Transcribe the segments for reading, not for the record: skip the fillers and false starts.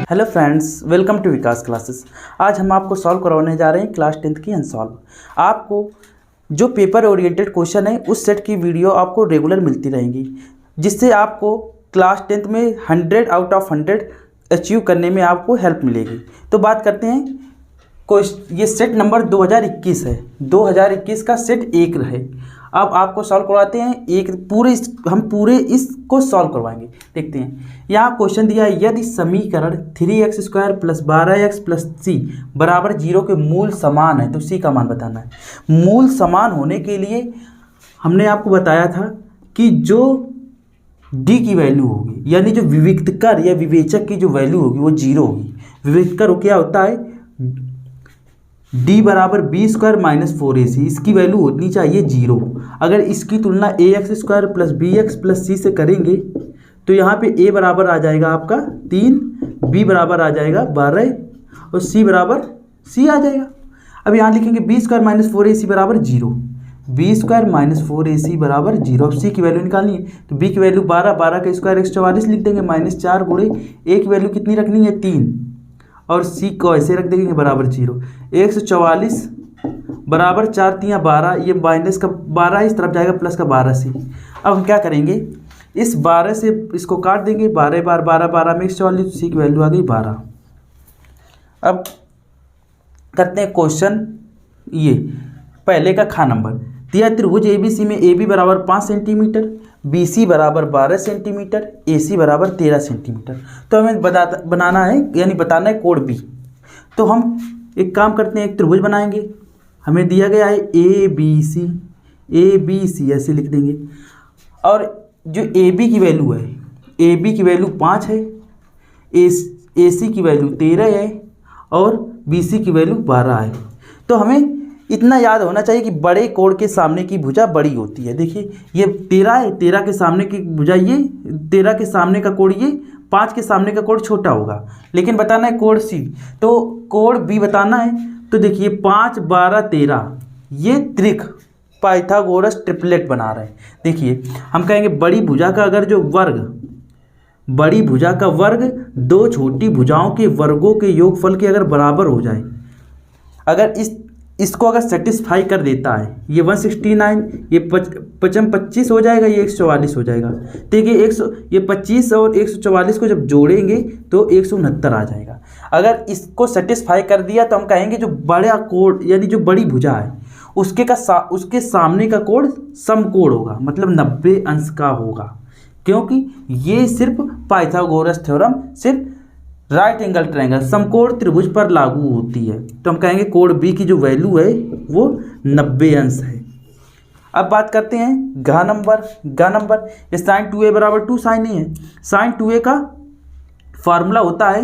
Hello friends, welcome to Vikas classes. आज हम आपको सॉल्व करवाने जा रहे हैं क्लास 10th की अनसॉल्व। आपको जो पेपर ओरिएंटेड क्वेश्चन है उस सेट की वीडियो आपको रेगुलर मिलती रहेंगी, जिससे आपको क्लास 10th में 100 आउट ऑफ 100 अचीव करने में आपको हेल्प मिलेगी। तो बात करते हैं, ये सेट नंबर 2021 है। 2021 का सेट 1 है। अब आपको सॉल्व करवाते हैं एक हम पूरे इसको सॉल्व करवाएंगे। देखते हैं, यहाँ क्वेश्चन दिया है, यदि समीकरण 3x² + 12x + c बराबर 0 के मूल समान है तो c का मान बताना है। मूल समान होने के लिए हमने आपको बताया था कि जो d की वैल्यू होगी, यानी जो विविक्तकर या विवेचक की जो वैल्यू होगी वो 0 होगी। विविक्तकर क्या होता है, d बराबर b² - 4ac, इसकी वैल्यू होनी चाहिए 0। अगर इसकी तुलना ax² + bx + c से करेंगे तो यहाँ पे a बराबर आ जाएगा आपका 3, b बराबर आ जाएगा 12 और c बराबर c आ जाएगा। अब यहाँ लिखेंगे b² - 4ac बराबर 0, b² - 4ac बराबर 0। अब c की वैल्यू निकालनी है तो b की वैल्यू 12, 12 का स्क्वायर 144 लिख देंगे, -4 गुणे a की वैल्यू कितनी रखनी है 3, और c को ऐसे रख देंगे बराबर 0। 144 बराबर 4 × 12, ये माइनस का 12 इस तरफ जाएगा, प्लस का 12c। अब हम क्या करेंगे, इस 12 से इसको काट देंगे, 12 बार 12, 12 में 144, सी की वैल्यू आ गई 12। अब करते हैं क्वेश्चन, ये पहले का खा नंबर दिया, त्रिभुज ABC में AB बराबर 5 सेंटीमीटर, BC बराबर 12 सेंटीमीटर, AC बराबर 13 सेंटीमीटर। तो हमें बनाना है, यानी बताना है कोण B। तो हम एक काम करते हैं, एक त्रिभुज बनाएंगे। हमें दिया गया है ABC ऐसे लिख देंगे, और जो AB की वैल्यू है, AB की वैल्यू 5 है, AC की वैल्यू 13 है और BC की वैल्यू 12 है। तो हमें इतना याद होना चाहिए कि बड़े कोण के सामने की भुजा बड़ी होती है। देखिए ये 13 है, 13 के सामने की भुजा ये, 13 के सामने का कोण ये, 5 के सामने का कोण छोटा होगा। लेकिन बताना है कोण C, तो कोण B बताना है। तो देखिए 5, 12, 13 ये त्रिक पाइथागोरस ट्रिपलेट बना रहे हैं। देखिए हम कहेंगे बड़ी भुजा का अगर जो वर्ग, बड़ी भुजा का वर्ग दो छोटी भुजाओं के वर्गों के योगफल के अगर बराबर हो जाए, अगर इसको अगर सेटिस्फाई कर देता है, ये 169, ये 25 हो जाएगा, ये 144 हो जाएगा। देखिए ये 25 और 144 को जब जोड़ेंगे तो 169 आ जाएगा। अगर इसको सेटिस्फाई कर दिया तो हम कहेंगे जो बड़ा कोण, यानी जो बड़ी भुजा है उसके सामने का कोण समकोण होगा, मतलब 90 अंश का होगा, क्योंकि ये सिर्फ पाइथागोरस थ्योरम सिर्फ राइट एंगल ट्रायंगल समकोण त्रिभुज पर लागू होती है। तो हम कहेंगे कोण B की जो वैल्यू है वो 90 अंश है। अब बात करते हैं घ नंबर, ये sin 2a बराबर 2 sin a है। sin 2a का फार्मूला होता है,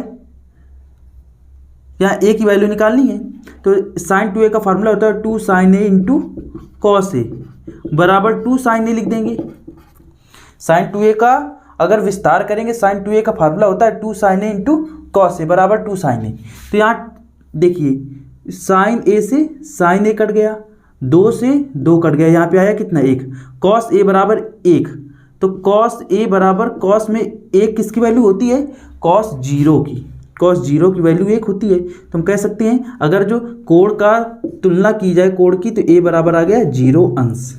यहाँ a की वैल्यू निकालनी है तो sin 2a का फार्मूला होता है 2 sin a × cos a बराबर 2 sin a लिख देंगे। sin 2a का अगर विस्तार करेंगे, sin 2a का फार्मूला होता है 2 sin a × cos a बराबर 2 sin a। तो यहाँ देखिए sin a से sin a कट गया, 2 से 2 कट गया, यहाँ पे आया कितना 1, cos a बराबर 1। तो cos a बराबर cos में 1 किसकी वैल्यू होती है, cos 0 की, cos 0 की वैल्यू 1 होती है। तो हम कह सकते हैं अगर जो कोण का तुलना की जाए कोण की, तो a बराबर आ गया 0 अंश।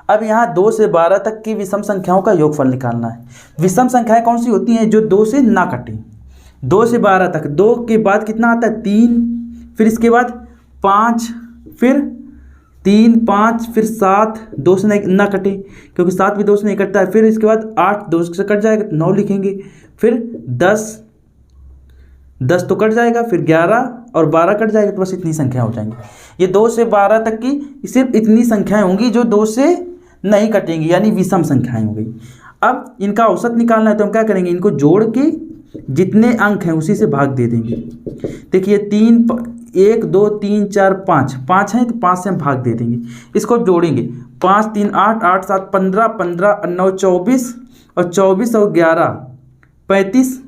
अब यहाँ 2 से 12 तक की विषम संख्याओं का योगफल निकालना है। विषम संख्याएं कौन सी होती हैं, जो 2 से ना कटें। 2 से 12 तक, 2 के बाद कितना आता है 3, फिर इसके बाद 5, फिर 3, 5, फिर 7, 2 से ना कटे क्योंकि 7 भी 2 से नहीं कटता है। फिर इसके बाद 8, 2 से कट जाएगा तो 9 लिखेंगे, फिर 10 तो कट जाएगा, फिर 11 और 12 कट जाएगा, तो बस इतनी संख्या हो जाएंगी। ये 2 से 12 तक की सिर्फ इतनी संख्याएं होंगी जो 2 से नहीं कटेंगी, यानी विषम संख्याएं हो गई। अब इनका औसत निकालना है तो हम क्या करेंगे, इनको जोड़ के जितने अंक हैं उसी से भाग दे देंगे। देखिए 1, 2, 3, 4, 5 हैं तो 5 से हम भाग दे देंगे। इसको जोड़ेंगे, 5, 3, 8, 8, 7, 15, 15, 9, 24 और 24 और 11 35,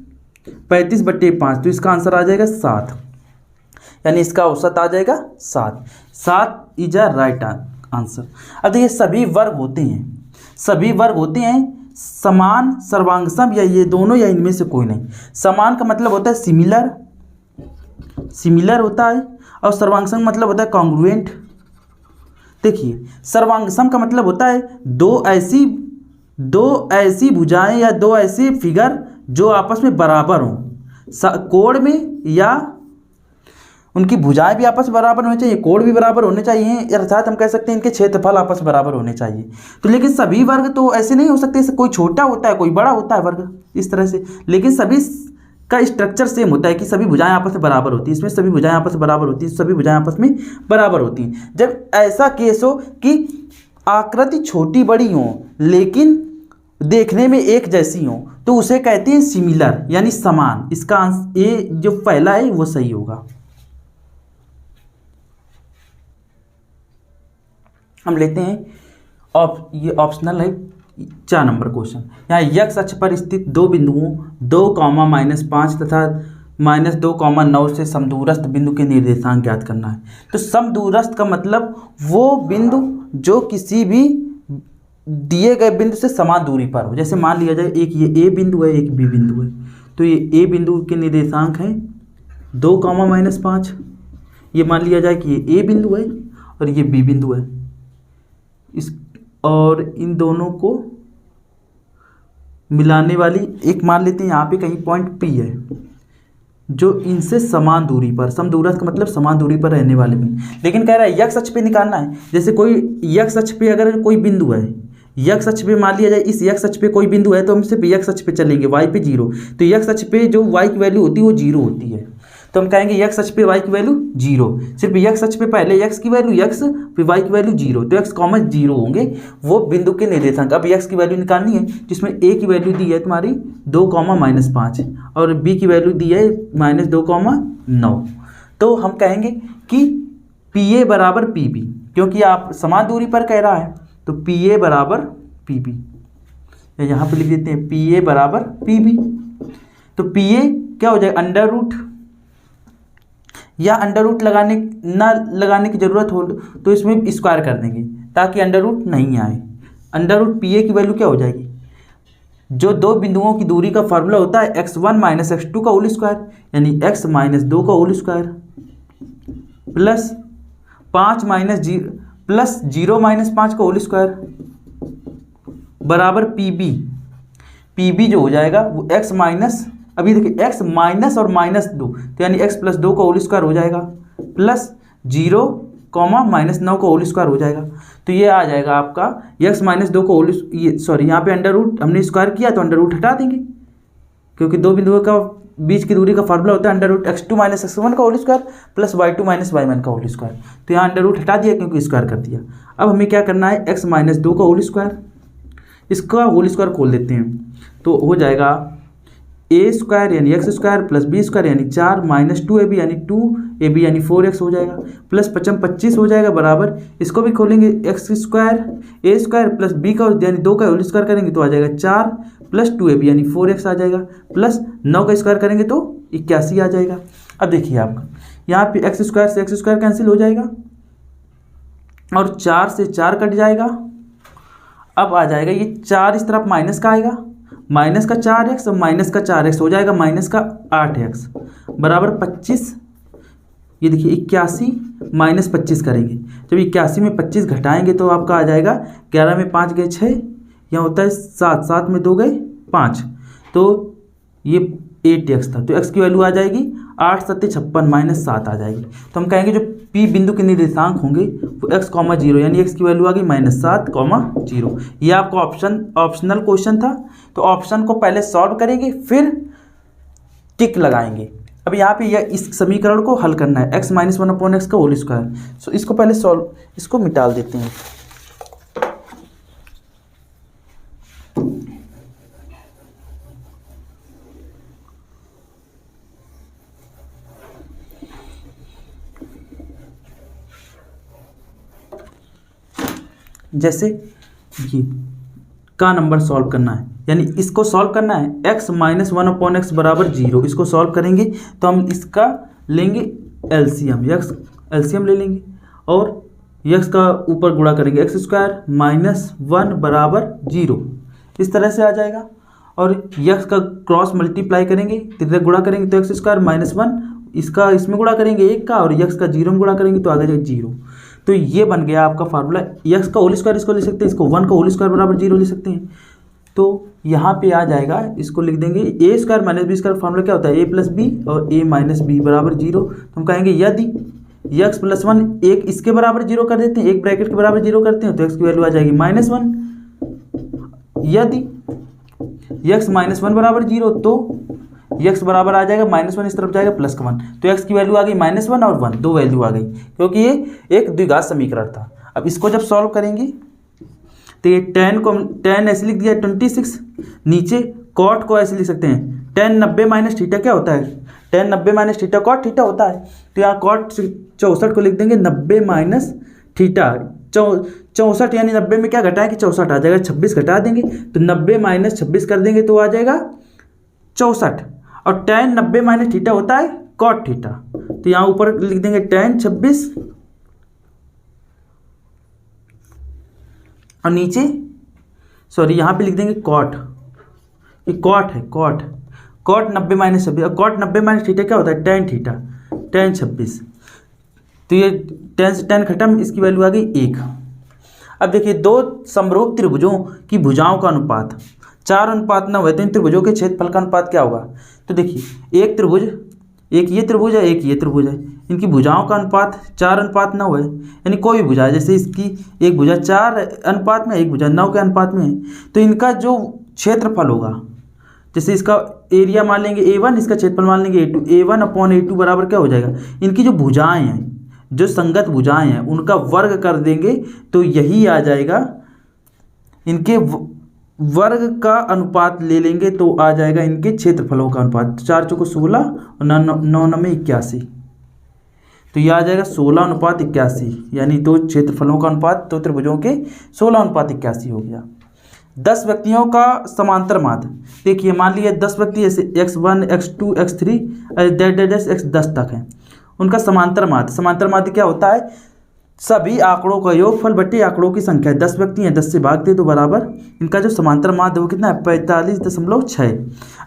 35/5, तो इसका आंसर आ जाएगा 7, यानी इसका औसत आ जाएगा 7 इज अ राइट आंसर। अब देखिए सभी वर्ग होते हैं समान, सर्वांगसम या ये दोनों या इनमें से कोई नहीं। समान का मतलब होता है सिमिलर, सिमिलर होता है, और सर्वांगसम मतलब होता है कॉन्ग्रुएंट। देखिए सर्वांगसम का मतलब होता है दो ऐसी भुजाएं या दो ऐसे फिगर जो आपस में बराबर हों, कोण में, या उनकी भुजाएं भी आपस में बराबर होने चाहिए, कोण भी बराबर होने चाहिए, अर्थात हम कह सकते हैं इनके क्षेत्रफल आपस में बराबर होने चाहिए। तो लेकिन सभी वर्ग तो ऐसे नहीं हो सकते, कोई छोटा होता है कोई बड़ा होता है वर्ग इस तरह से, लेकिन सभी का स्ट्रक्चर सेम होता है कि सभी भुजाएं आपस में बराबर होती हैं। इसमें सभी भुजाएं आपस में बराबर होती हैं, सभी भुजाएं आपस में बराबर होती हैं। जब ऐसा केस हो कि आकृति छोटी बड़ी हो लेकिन देखने में एक जैसी हो, तो उसे कहते हैं सिमिलर यानी समान। इसका आंसर ए जो पहला है वो सही होगा। हम लेते हैं ये ऑप्शनल है 4 नंबर क्वेश्चन। यहाँ यक्स अक्ष पर स्थित दो बिंदुओं 2,-5 तथा -2,9 से समदूरस्थ बिंदु के निर्देशांक ज्ञात करना है। तो समदूरस्थ का मतलब वो बिंदु जो किसी भी दिए गए बिंदु से समान दूरी पर हो। जैसे मान लिया जाए एक ये ए बिंदु है, एक बी बिंदु है, तो ये ए बिंदु के निर्देशांक हैं 2,-5। ये मान लिया जाए कि ये ए बिंदु है और ये बी बिंदु है, और इन दोनों को मिलाने वाली एक मान लेते हैं यहाँ पे कहीं पॉइंट पी है जो इनसे समान दूरी पर, समदूरस्थ का मतलब समान दूरी पर रहने वाले बिंदु। लेकिन कह रहा है यक्स अक्ष पे निकालना है। जैसे कोई यक्स अक्ष पे अगर कोई बिंदु है, यक्स अक्ष पे मान लिया जाए इस यक्स अक्ष पे कोई बिंदु है, तो हम सिर्फ यक्स अक्ष पे चलेंगे, वाई पे 0। तो यक्स अक्ष पे जो वाई की वैल्यू होती है वो 0 होती है, तो हम कहेंगे यक्स अक्ष पे वाई की वैल्यू 0। सिर्फ यक्स अक्ष पे पहले यक्स की वैल्यू यक्स, फिर वाई की वैल्यू 0, तो x, 0 होंगे वो बिंदु के निर्देशांक। अब यक्स की वैल्यू निकालनी है, जिसमें a की वैल्यू दी है तुम्हारी 2,-5 और b की वैल्यू दी है -2,9। तो हम कहेंगे कि PA बराबर PB, क्योंकि आप समान दूरी पर कह रहा है, तो PA बराबर PB, यहाँ पर लिख देते हैं PA बराबर PB। तो PA क्या हो जाएगा, अंडर रूट, या अंडर रूट लगाने की ज़रूरत हो तो इसमें स्क्वायर कर देंगे ताकि अंडर रूट नहीं आए। अंडर रूट PA की वैल्यू क्या हो जाएगी, जो दो बिंदुओं की दूरी का फार्मूला होता है x1 - x2 का होल स्क्वायर, यानी x - 2 का होल स्क्वायर प्लस 0 - 5 का होल स्क्वायर बराबर PB। PB जो हो जाएगा वो x माइनस, अभी देखिए x माइनस और -2, तो यानी x + 2 का होल स्क्वायर हो जाएगा प्लस 0, -9 का होल स्क्वायर हो जाएगा। तो ये आ जाएगा आपका x - 2 का होल, ये सॉरी यहाँ पे अंडर रूट हमने स्क्वायर किया तो अंडर रूट हटा देंगे, क्योंकि दो बिंदुओं का बीच की दूरी का फार्मूला होता है अंडर रूट x2 - x1 का whole square plus y2 - y1 का होल स्क्वायर। तो यहाँ अंडर रूट हटा दिया क्योंकि स्क्वायर कर दिया। अब हमें क्या करना है, x - 2 का होल स्क्वायर, इसका होल स्क्वायर खोल देते हैं, तो हो जाएगा a² यानी x² प्लस b² यानी 4 -2ab यानी 2ab यानी 4x हो जाएगा, प्लस 25 हो जाएगा बराबर, इसको भी खोलेंगे x² a² प्लस b का यानी 2 का होल स्क्वायर करेंगे तो आ जाएगा 4 प्लस 2ab यानी 4x आ जाएगा, प्लस 9 का स्क्वायर करेंगे तो 81 आ जाएगा। अब देखिए आपका यहाँ पे x² से x² कैंसिल हो जाएगा और 4 से 4 कट जाएगा। अब आ जाएगा ये 4 इस तरफ माइनस का आएगा, माइनस का 4x और माइनस का 4x हो जाएगा माइनस का 8x बराबर 25। ये देखिए 81 - 25 करेंगे, जब 81 में 25 घटाएंगे तो आपका आ जाएगा 11 में 5 गए 6, यहाँ होता है 7, 7 में 2 गए 5, तो ये 8x था, तो x की वैल्यू आ जाएगी 8 × 7 = 56 - 7 आ जाएगी। तो हम कहेंगे जो P बिंदु के निर्देशांक होंगे वो x, 0 यानी x की वैल्यू आ गई -7, 0। ये आपका ऑप्शनल क्वेश्चन था, तो ऑप्शन को पहले सॉल्व करेंगे फिर टिक लगाएंगे। अब यहाँ पे यह इस समीकरण को हल करना है, x - 1/x का होल स्क्वायर। सो इसको पहले इसको मिटाल देते हैं। जैसे ये का नंबर सॉल्व करना है, यानी इसको सॉल्व करना है, x - 1/x बराबर 0, इसको सॉल्व करेंगे तो हम इसका लेंगे एलसीएम, एलसीएम ले लेंगे और x का ऊपर गुणा करेंगे, x² - 1 बराबर 0, इस तरह से आ जाएगा। और यक्स का क्रॉस मल्टीप्लाई करेंगे, तिरक गुणा करेंगे तो एक्स स्क्वायर माइनस 1, इसका इसमें गुणा करेंगे 1 का, और यक्स का 0 में गुणा करेंगे तो आ जाएगा 0। तो ये बन गया आपका फार्मूला। यक्स का होल स्क्वायर इसको ले सकते हैं, इसको 1 का होल स्क्वायर बराबर 0 ले सकते हैं। तो यहाँ पे आ जाएगा, इसको लिख देंगे A square minus B square. Formula क्या होता है, ए प्लस बी और ए माइनस बी बराबर 0। तो हम कहेंगे यदि यक्स प्लस 1 एक इसके बराबर 0 कर देते हैं, एक ब्रैकेट के बराबर 0 करते हैं तो एक्स की वैल्यू आ जाएगी -1। यदि यक्स -1 बराबर 0 तो यक्स बराबर आ जाएगा -1, इस तरफ जाएगा +1, तो एक्स की वैल्यू आ गई -1 और 1, दो वैल्यू आ गई, क्योंकि ये एक द्विघात समीकरण था। अब इसको जब सॉल्व करेंगे तो ये tan ऐसे लिख दिया 26, नीचे cot को ऐसे लिख सकते हैं, tan 90 माइनस थीटा क्या होता है, tan 90 minus theta cot theta होता है। तो यहाँ cot 64 को लिख देंगे 90 माइनस थीटा, 64 यानी 90 में क्या घटाएं कि 64 आ जाएगा, 26 घटा देंगे तो 90 माइनस 26 कर देंगे तो आ जाएगा 64। और tan 90 माइनस थीटा होता है cot थीटा, तो यहाँ ऊपर लिख देंगे tan 26 और नीचे यहाँ पे लिख देंगे cot, ये cot है, cot 90 माइनस 26, और cot 90 माइनस थीटा क्या होता है tan थीटा, tan 26। तो ये tan से tan खत्म, इसकी वैल्यू आ गई 1। अब देखिए दो समरूप त्रिभुजों की भुजाओं का अनुपात 4:9 है, तो इन त्रिभुजों के क्षेत्रफल का अनुपात क्या होगा। तो देखिए एक त्रिभुज, एक ये त्रिभुज है, एक ये त्रिभुज है, इनकी भुजाओं का अनुपात 4:9 है, यानी कोई भी भुजा है, जैसे इसकी एक भुजा 4 अनुपात में, एक भुजा 9 के अनुपात में है, तो इनका जो क्षेत्रफल होगा, जैसे इसका एरिया मान लेंगे A1, इसका क्षेत्रफल मान लेंगे A2, A1/A2 बराबर क्या हो जाएगा, इनकी जो भुजाएं हैं, जो संगत भुजाएं हैं उनका वर्ग कर देंगे तो यही आ जाएगा, इनके वर्ग का अनुपात ले लेंगे तो आ जाएगा इनके क्षेत्रफलों का अनुपात। 4 चौको 16 और 9 में 81, तो ये आ जाएगा 16:81, यानी दो क्षेत्रफलों का अनुपात, दो त्रिभुजों के 16:81 हो गया। 10 व्यक्तियों का समांतर माध्य, देखिए मान लीजिए 10 व्यक्ति जैसे x1 x2 x3 x 10 तक हैं, उनका समांतर माध्य क्या होता है, सभी आंकड़ों का योगफल बटे आंकड़ों की संख्या। 10 व्यक्ति हैं, 10 से भाग दे तो बराबर इनका जो समांतर माध्य वो कितना है 45.6।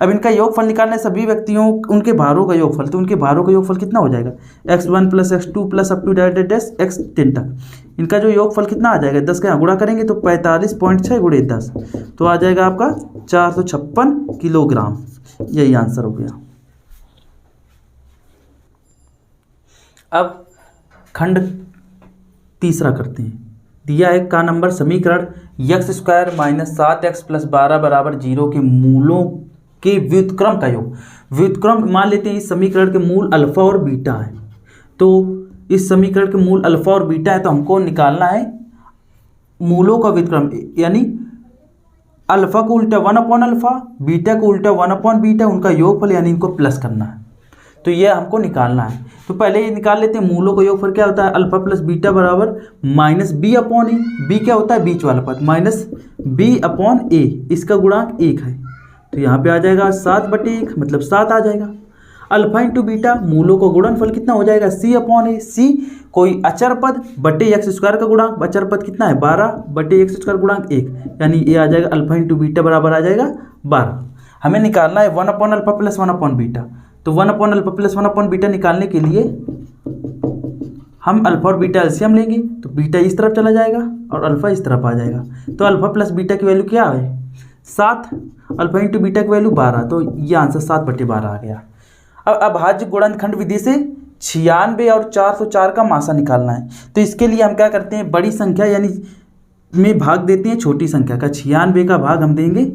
अब इनका योगफल निकालना है सभी व्यक्तियों उनके भारों का योगफल, तो उनके भारों का योगफल कितना हो जाएगा x1 + x2 + up to x10 तक, इनका जो योगफल कितना आ जाएगा, 10 का यहाँ गुणा करेंगे तो 45.6 × 10 तो आ जाएगा आपका 456 किलोग्राम। यही आंसर हो गया। अब खंड तीसरा करते हैं। दिया है का नंबर समीकरण x² - 7x + 12 = 0 के मूलों के व्युत्क्रम का योग। व्युत्क्रम मान लेते हैं इस समीकरण के मूल अल्फा और बीटा है, तो इस समीकरण के मूल अल्फा और बीटा है, तो हमको निकालना है मूलों का व्युत्क्रम, यानी अल्फा को उल्टा 1/अल्फा, बीटा को उल्टा 1/बीटा, उनका योगफल यानी इनको प्लस करना है, तो ये हमको निकालना है। तो पहले ये निकाल लेते हैं मूलों का योगफल क्या होता है, अल्फा प्लस बीटा बराबर -b/a, b क्या होता है बीच वाला पद, -b/a, इसका गुणांक 1 है, तो यहाँ पे आ जाएगा 7/1 मतलब 7 आ जाएगा। अल्फा इंटू बीटा, मूलों का गुणनफल कितना हो जाएगा c/a, c कोई अचर पद बटे x² का गुणांक, अचर पद कितना है 12 बटे x² गुणांक 1, यानी ये आ जाएगा अल्फा इंटू बीटा बराबर आ जाएगा 12। हमें निकालना है 1/अल्फा + 1/बीटा, तो 1/अल्फा + 1/बीटा निकालने के लिए हम अल्फा और बीटा एलसीएम लेंगे, तो बीटा इस तरफ चला जाएगा और अल्फा इस तरफ आ जाएगा, तो अल्फा प्लस बीटा की वैल्यू क्या है 7, अल्फा इंटू बीटा की वैल्यू 12, तो ये आंसर 7/12 आ गया। अब अभाज्य गुणनखंड विधि से 96 और 404 का मासा निकालना है, तो इसके लिए हम क्या करते हैं, बड़ी संख्या यानी में भाग देते हैं छोटी संख्या का। 96 का भाग हम देंगे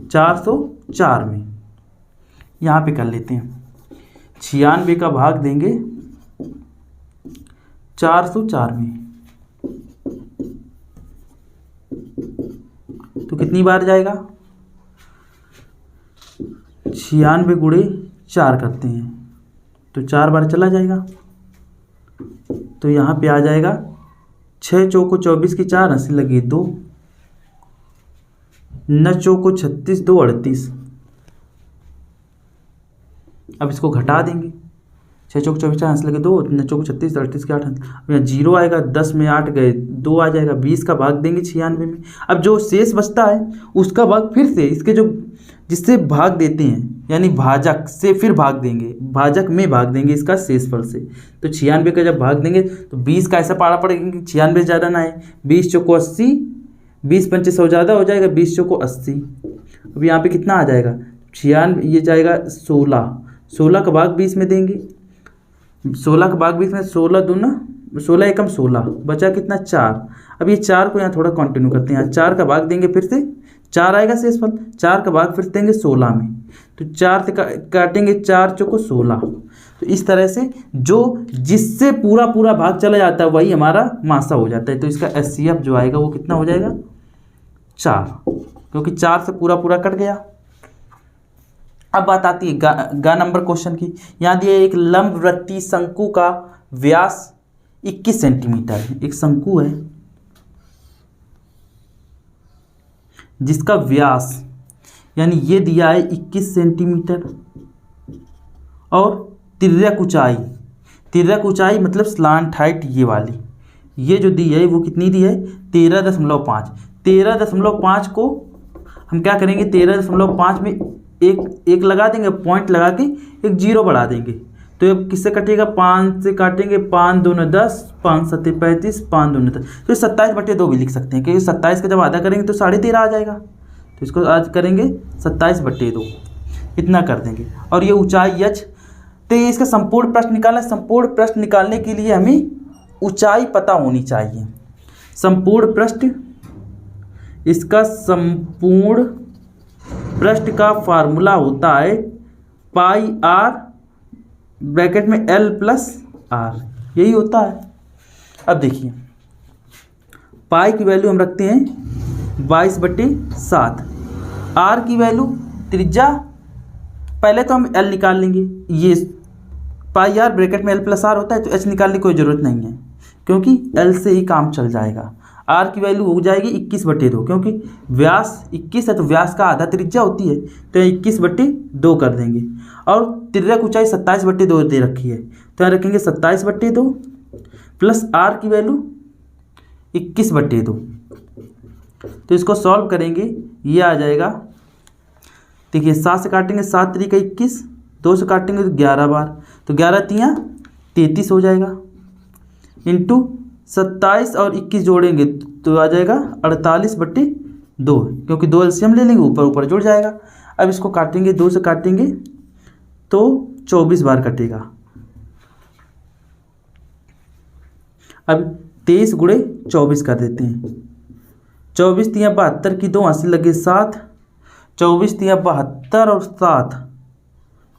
404 में, यहाँ पे कर लेते हैं 96 का भाग देंगे 404 में, तो कितनी बार जाएगा 96 गुणे 4 करते हैं तो 4 बार चला जाएगा, तो यहाँ पे आ जाएगा 6 चौको 24 की 4 80 लगी 2, 9 चौको 36 2 38। अब इसको घटा देंगे, 6 चौक 24 आंसर लगे 2, 3 चौक 36, 38 के 8 अब यहाँ 0 आएगा, 10 में 8 गए 2 आ जाएगा, 20 का भाग देंगे 96 में। अब जो शेष बचता है उसका भाग फिर से इसके जो जिससे भाग देते हैं यानी भाजक से फिर भाग देंगे, भाजक में भाग देंगे इसका शेषफल से। तो 96 का जब भाग देंगे तो 20 का ऐसा पाड़ा पड़ेगा कि 96 ज़्यादा ना है, 20 चौको 80, 20 पंचे 100 ज़्यादा हो जाएगा, 20 चौको 80। अब यहाँ पे कितना आ जाएगा 96, ये जाएगा 16, 16 का भाग 20 में देंगे, 16 का भाग 20 में 16 दूना 16 एकम 16, बचा कितना 4। अब ये 4 को यहाँ थोड़ा कंटिन्यू करते हैं, यहाँ 4 का भाग देंगे फिर से 4 आएगा शेषफल, 4 का भाग फिर से देंगे 16 में, तो 4 से काटेंगे 4 चौको 16। तो इस तरह से जो जिससे पूरा पूरा भाग चला जाता है वही हमारा मासा हो जाता है। तो इसका HCF जो आएगा वो कितना हो जाएगा 4, क्योंकि 4 से पूरा पूरा कट गया। अब बात आती है गा नंबर क्वेश्चन की। यहाँ दिया एक लंबवृत्तीय शंकु का व्यास 21 सेंटीमीटर है। एक शंकु है जिसका व्यास यानी ये दिया है 21 सेंटीमीटर और तिर्यक ऊंचाई मतलब स्लांट हाइट ये वाली, ये जो दी है वो कितनी दी है 13.5। 13.5 को हम क्या करेंगे 13.5 में एक लगा देंगे, पॉइंट लगा के एक 0 बढ़ा देंगे। तो अब किससे कटेगा 5 से काटेंगे, 5 दूने 10, 5 सत्ते 35, 5 दूने 10, तो 27/2 भी लिख सकते हैं, क्योंकि 27 का जब आधा करेंगे तो 13.5 आ जाएगा। तो इसको आज करेंगे 27/2 इतना कर देंगे। और ये ऊंचाई h, तो ये इसका संपूर्ण प्रश्न निकालना है। संपूर्ण प्रश्न निकालने के लिए हमें ऊंचाई पता होनी चाहिए। संपूर्ण प्रश्न, इसका संपूर्ण पृष्ठ का फार्मूला होता है पाई r ब्रैकेट में L प्लस R, यही होता है। अब देखिए पाई की वैल्यू हम रखते हैं 22/7, R की वैल्यू त्रिज्या, पहले तो हम L निकाल लेंगे, ये पाई r ब्रैकेट में L प्लस R होता है, तो H निकालने की कोई ज़रूरत नहीं है क्योंकि L से ही काम चल जाएगा। R की वैल्यू हो जाएगी 21/2, क्योंकि व्यास 21 है तो व्यास का आधा त्रिज्या होती है, तो 21/2 कर देंगे। और तिर्यक ऊंचाई 27/2 दे रखी है, तो यहाँ रखेंगे 27/2 प्लस R की वैल्यू 21/2। तो इसको सॉल्व करेंगे, ये आ जाएगा, देखिए 7 से काटेंगे 7 तरीका 21, 2 से काटेंगे तो 11 बार, तो 11 तियाँ 33 हो जाएगा, इंटू 27 और 21 जोड़ेंगे तो आ जाएगा 48/2, क्योंकि 2 LCM ले लेंगे ऊपर ऊपर जुड़ जाएगा। अब इसको काटेंगे, 2 से काटेंगे तो 24 बार कटेगा। अब 23 गुणे 24 कर देते हैं, 24 तियाँ 72 की 2 हासिल लगे 7, 24 तियाँ 72 और 7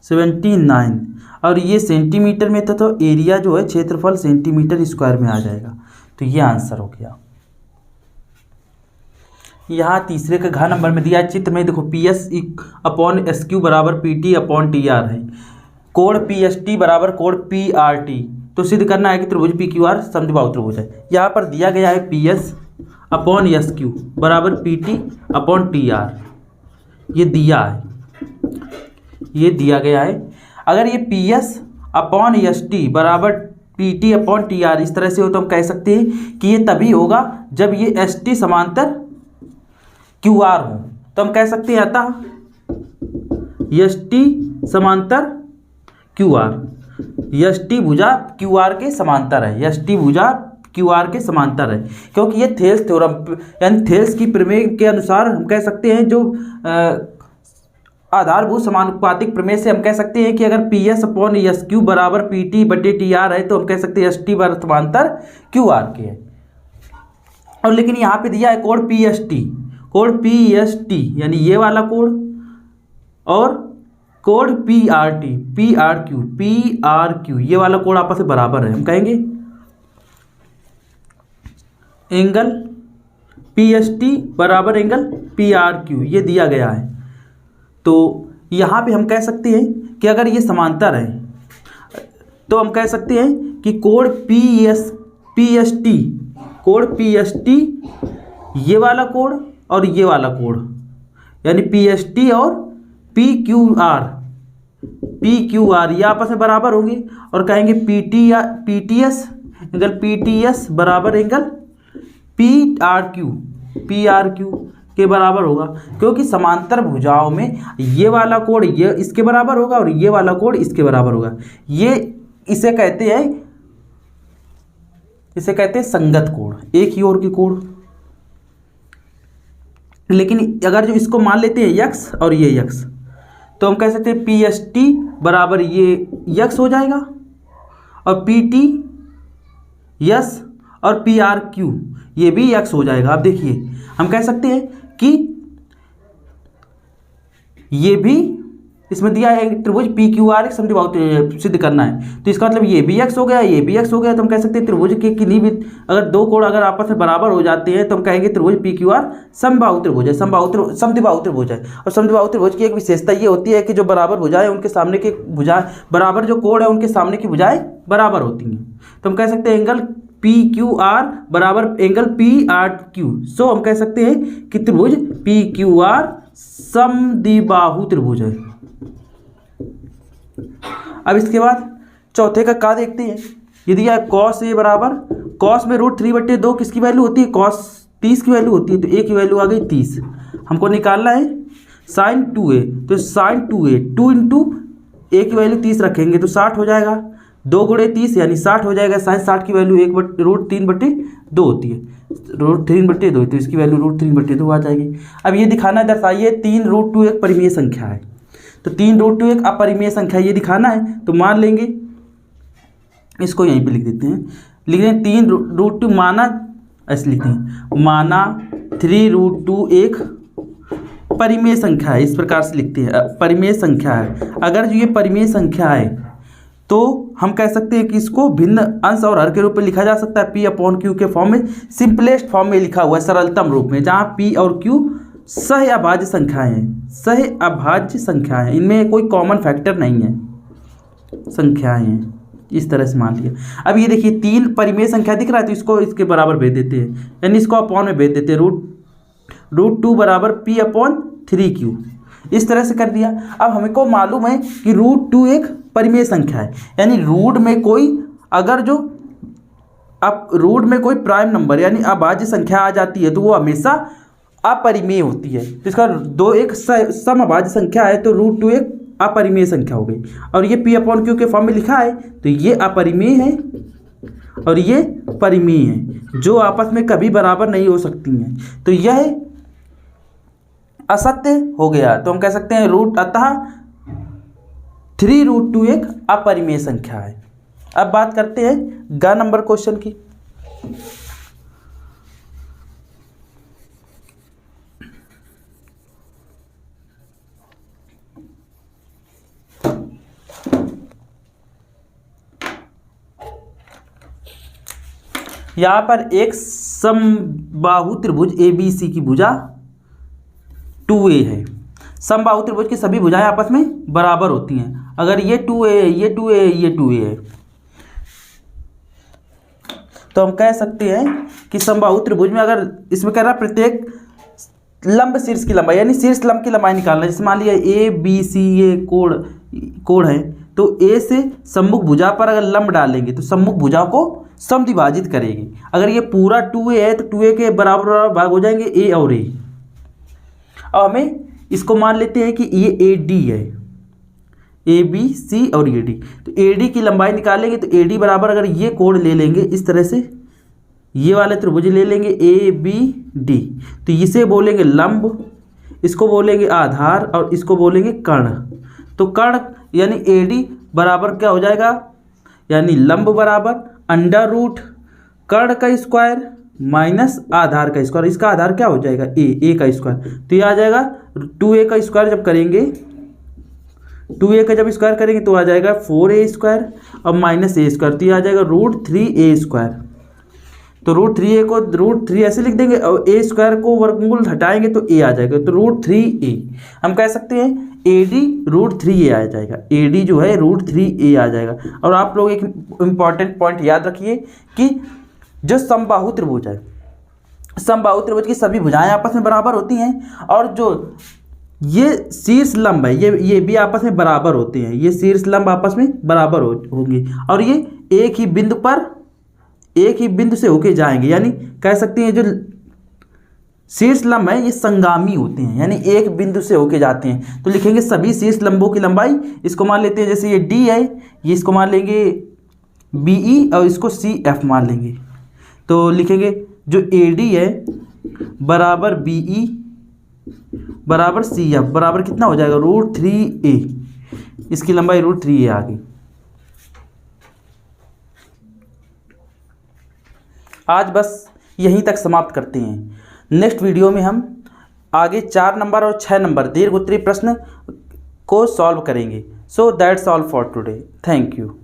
79, और ये सेंटीमीटर में था तो एरिया जो है क्षेत्रफल सेंटीमीटर स्क्वायर में आ जाएगा। तो ये आंसर हो गया। यहाँ तीसरे का घ नंबर में दिया है चित्र में, देखो PS/SQ बराबर PT/TR है, कोण PST बराबर कोण PRT, तो सिद्ध करना है कि त्रिभुज PQR समद्विबाहु त्रिभुज है। यहाँ पर दिया गया है PS/SQ बराबर PT/TR, ये दिया है, ये दिया गया है। अगर ये PS/ST बराबर PT/TR इस तरह से हो तो हम कह सकते हैं कि ये तभी होगा जब ये ST समांतर QR हो, तो हम कह सकते हैं अतः ST समांतर QR, ST भुजा QR के समांतर है, ST भुजा QR के समांतर है, क्योंकि ये थेल्स थ्योरम यानी थेल्स की प्रमेय के अनुसार हम कह सकते हैं, जो आधारभूत समानुपातिक प्रमेय से हम कह सकते हैं कि अगर PS/SQ बराबर PT/TR है तो हम कह सकते हैं ST बराबर समांतर QR के है। और लेकिन यहाँ पे दिया है कोण PST यानी ये वाला कोण, और कोण PRQ ये वाला कोण आपस में बराबर है, हम कहेंगे एंगल PST बराबर एंगल PRQ, ये दिया गया है। तो यहाँ पे हम कह सकते हैं कि अगर ये समांतर है तो हम कह सकते हैं कि कोण PST ये वाला कोण और ये वाला कोण यानी PST और PQR पी क्यू आर ये आपस में बराबर होंगे और कहेंगे पी टी या P T S angle P T S बराबर एंगल पी आर क्यू के बराबर होगा, क्योंकि समांतर भुजाओं में ये वाला कोण ये इसके बराबर होगा और ये वाला कोण इसके बराबर होगा। ये इसे कहते हैं संगत कोण, एक ही ओर की कोण। लेकिन अगर जो इसको मान लेते हैं यक्स और ये यक्स, तो हम कह सकते हैं पी एस टी बराबर ये यक्स हो जाएगा और पी टी यस और पी आर क्यू ये भी यक्स हो जाएगा। अब देखिए हम कह सकते हैं कि ये भी इसमें दिया है त्रिभुज पी क्यू आर एक समद्विबाहु सिद्ध करना है, तो इसका मतलब ये भी एक्स हो गया, ये भी एक्स हो गया। तो हम कह सकते हैं त्रिभुज के किन्हीं भी अगर दो कोण अगर आपस में बराबर हो जाते हैं तो हम कहेंगे त्रिभुज पी क्यू आर समबाहु त्रिभुज है, समद्विबाहु त्रिभुज है। और समद्विबाहु त्रिभुज की एक विशेषता ये होती है कि जो बराबर भुजाएं उनके सामने की भुजा बराबर जो कोण है उनके सामने की भुजाएं बराबर होती हैं। तो हम कह सकते हैं एंगल पी क्यू आर बराबर एंगल पी आर क्यू। सो हम कह सकते हैं कि त्रिभुज पी क्यू आर समद्विबाहु त्रिभुज है। अब इसके बाद चौथे का देखते हैं। यदि यह कॉस ए बराबर कॉस में √3/2 किसकी वैल्यू होती है, कॉस 30 की वैल्यू होती है, तो ए की वैल्यू आ गई 30। हमको निकालना है साइन 2a, तो साइन 2a 2 इंटू ए की वैल्यू 30 रखेंगे तो 60 हो जाएगा, 2 गुणे 30 यानी 60 हो जाएगा। साइन 60 की वैल्यू √3/2 होती है, √3/2 तो इसकी वैल्यू √3/2 आ जाएगी। अब ये दिखाना है, दर्शाइए 3√2 एक परिमेय संख्या है, तो 3√2 एक अपरिमेय संख्या ये दिखाना है। तो मान लेंगे, इसको यहीं पे लिख देते हैं, लिख रहे हैं 3√2 माना, ऐसे लिखते हैं माना 3√2 एक परिमेय संख्या है। इस प्रकार से लिखते हैं परिमेय संख्या है। अगर जो ये परिमेय संख्या है तो हम कह सकते हैं कि इसको भिन्न अंश और हर के रूप में लिखा जा सकता है। P/Q के फॉर्म में, सिंपलेस्ट फॉर्म में लिखा हुआ है, सरलतम रूप में, जहाँ P और Q सह अभाज्य संख्याएं हैं, सह अभाज्य संख्याएं, इनमें कोई कॉमन फैक्टर नहीं है, संख्याएं हैं। इस तरह से मान लिया। अब ये देखिए 3 परिमेय संख्या दिख रहा है, तो इसको इसके बराबर भेज देते हैं, यानी इसको अपॉन में भेज देते हैं, √2 बराबर P/3Q। इस तरह से कर दिया। अब हमको मालूम है कि √2 एक परिमेय संख्या है, यानी रूट में कोई अगर जो अब रूट में कोई प्राइम नंबर यानी अभाज्य संख्या आ जाती है तो वो हमेशा अपरिमेय होती है। तो इसका 2 एक समअभाज्य संख्या है, तो √2 एक अपरिमेय संख्या हो गई। और ये P/Q के फॉर्म में लिखा है, तो ये अपरिमेय है और ये परिमेय है, जो आपस में कभी बराबर नहीं हो सकती हैं। तो यह असत्य हो गया। तो हम कह सकते हैं अतः 3√2 एक अपरिमेय संख्या है। अब बात करते हैं ग नंबर क्वेश्चन की। यहाँ पर एक समबाहु त्रिभुज ABC की भुजा 2a है। समबाहु त्रिभुज की सभी भुजाएं आपस में बराबर होती हैं। अगर ये 2a है, ये 2a है, ये 2a है, तो हम कह सकते हैं कि समबाहु त्रिभुज में अगर इसमें कह रहा है प्रत्येक लंब शीर्ष की लंबाई यानी शीर्ष लंब की लंबाई निकालना है। जैसे मान लिया ABC ये कोण है, तो A से सम्मुख भुजा पर अगर लंब डालेंगे तो सम्मुख भुजा को समद्विभाजित करेगी। अगर ये पूरा 2a है तो 2a के बराबर भाग हो जाएंगे A और A। अब हमें इसको मान लेते हैं कि ये AD है, ABC और AD। तो AD की लंबाई निकालेंगे तो AD बराबर अगर ये कोण ले लेंगे इस तरह से, ये वाले त्रिभुज ले लेंगे ABD, तो इसे बोलेंगे लंब, इसको बोलेंगे आधार और इसको बोलेंगे कर्ण। तो कर्ण यानी AD बराबर क्या हो जाएगा, यानी लंब बराबर √ कर्ण का स्क्वायर माइनस आधार का स्क्वायर। इसका आधार क्या हो जाएगा A का स्क्वायर, तो ये आ जाएगा 2a का स्क्वायर जब करेंगे, 2a का जब स्क्वायर करेंगे तो आ जाएगा 4a² और माइनस a², तो ये आ जाएगा √3a²। तो √3a को √3 ऐसे लिख देंगे और a² को वर्गमूल हटाएंगे तो a आ जाएगा, तो √3a। हम कह सकते हैं AD √3a आ जाएगा, AD जो है √3a आ जाएगा। और आप लोग एक इम्पॉर्टेंट पॉइंट याद रखिए कि जो समबाहु त्रिभुज है, समबाहु त्रिभुज की सभी भुजाएं आपस में बराबर होती हैं और जो ये शीर्ष लंब है, ये भी आपस में बराबर होते हैं, ये शीर्ष लंब आपस में बराबर होंगे और ये एक ही बिंदु से होके जाएंगे, यानी कह सकते हैं जो शीर्ष लंब है ये संगामी होते हैं, यानी एक बिंदु से होके जाते हैं। तो लिखेंगे सभी शीर्ष लंबों की लंबाई, इसको मान लेते हैं जैसे ये डी है, ये इसको मान लेंगे बीई और इसको सी एफ मान लेंगे। तो लिखेंगे जो ए डी है बराबर बीई बराबर सी एफ बराबर कितना हो जाएगा, √3a। इसकी लंबाई √3a आ गई। आज बस यहीं तक समाप्त करते हैं। नेक्स्ट वीडियो में हम आगे 4 नंबर और 6 नंबर दीर्घ उत्तरीय प्रश्न को सॉल्व करेंगे। So that's all for today. Thank you.